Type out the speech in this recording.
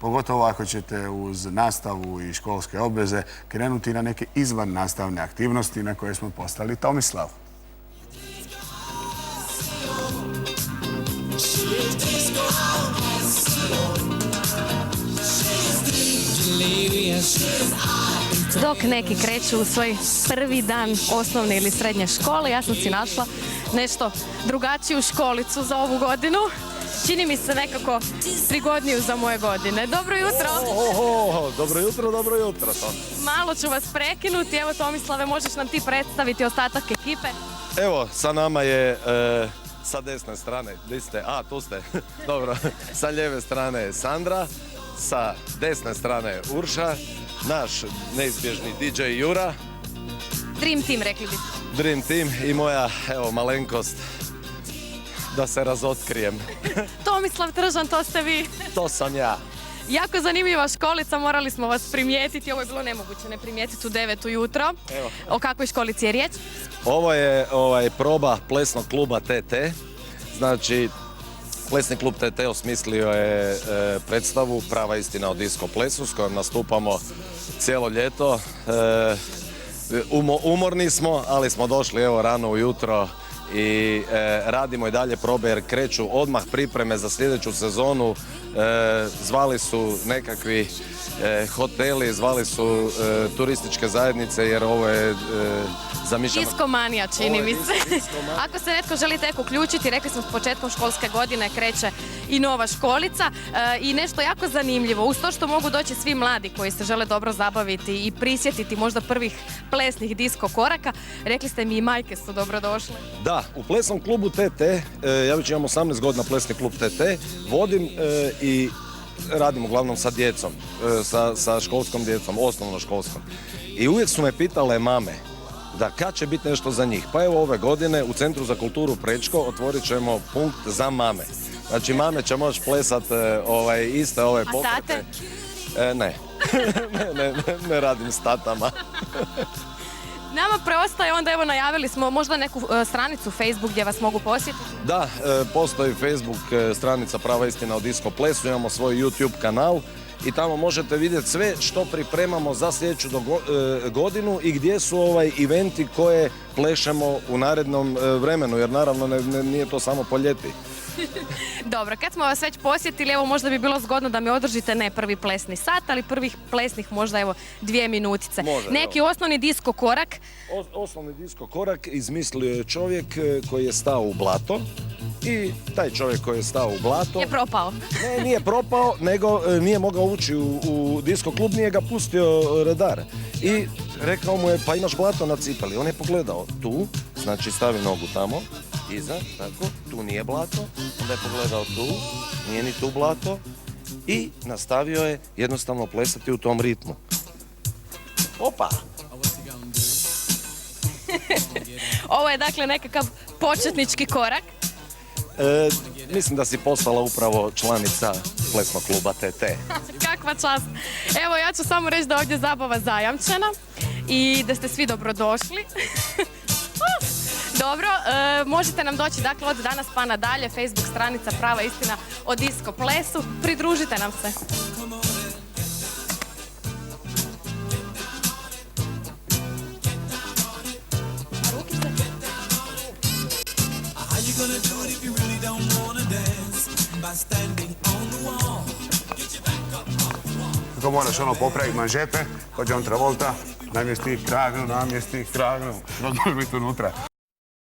Pogotovo ako ćete uz nastavu i školske obveze krenuti na neke izvan nastavne aktivnosti na koje smo postali Tomislav. Dok neki kreću u svoj prvi dan osnovne ili srednje škole, ja sam si našla nešto drugačiju školicu za ovu godinu. Čini mi se nekako prigodniju za moje godine. Dobro jutro! Dobro jutro. Malo ću vas prekinuti. Evo, Tomislave, možeš nam ti predstaviti ostatak ekipe? Evo, sa nama je sa desne strane, gdje ste? A, tu ste. Dobro. Sa lijeve strane je Sandra, sa desne strane Urša, naš neizbježni DJ Jura. Dream Team, rekli biste. Dream Team i moja, evo, malenkost. Da se razotkrijem. Tomislav Tržan, to ste vi. To sam ja. Jako zanimljiva školica, morali smo vas primijetiti. Ovo je bilo nemoguće ne primijetiti u 9 ujutro. Evo. O kakvoj školici je riječ? Ovo je proba plesnog kluba TT. Znači, plesni klub TT osmislio je predstavu Prava istina o disco plesu s kojom nastupamo cijelo ljeto. Umorni smo, ali smo došli evo rano ujutro i radimo i dalje probe jer kreću odmah pripreme za sljedeću sezonu. Zvali su nekakvi hoteli, zvali su turističke zajednice jer ovo je zamišljeno... Diskomanija, čini mi se. Ako se netko želi tek uključiti, rekli smo s početkom školske godine kreće i nova školica i nešto jako zanimljivo. Uz to što mogu doći svi mladi koji se žele dobro zabaviti i prisjetiti možda prvih plesnih disko koraka, rekli ste mi i majke su dobro došle. Da, u plesnom klubu TT, ja već imam 18 godina plesni klub TT, vodim i radim uglavnom sa djecom, sa školskom djecom, osnovnoškolskom. I uvijek su me pitale mame da kad će biti nešto za njih. Pa evo ove godine u Centru za kulturu Prečko otvorit ćemo punkt za mame. Znači mame će moći plesat iste ove pokrete. A tate? Ne. ne radim s tatama. Nama preostaje onda, evo najavili smo možda neku stranicu Facebook gdje vas mogu posjetiti. Da, postoji Facebook stranica Prava istina o disco plesu, imamo svoj YouTube kanal i tamo možete vidjeti sve što pripremamo za sljedeću godinu i gdje su eventi koje plešemo u narednom vremenu, jer naravno nije to samo po ljeti. Dobro, kad smo vas već posjetili, evo možda bi bilo zgodno da mi održite ne prvi plesni sat, ali prvih plesnih možda evo 2 minutice. Može, neki evo. Osnovni disko korak. Osnovni disko korak izmislio je čovjek koji je stao u blato i taj čovjek koji je stao u blato... Je propao. Ne, nije propao, nego nije mogao ući u disko klub, nije ga pustio redar. I rekao mu je, pa imaš blato na cipeli. On je pogledao tu, znači stavi nogu tamo, iza, tako, tu nije blato. Onda je pogledao tu, nije ni tu blato. I nastavio je jednostavno plesati u tom ritmu. Opa! Ovo je dakle nekakav početnički korak. Mislim da si postala upravo članica plesnog kluba TT. Kakva čast. Evo, ja ću samo reći da je ovdje zabava zajamčena i da ste svi dobrodošli. Dobro, možete nam doći dakle od danas pa nadalje, Facebook stranica Prava istina o disco plesu. Pridružite nam se. Kako moraš popraviti manžete, kod John Travolta, namjesti kragnu, dok može biti unutra.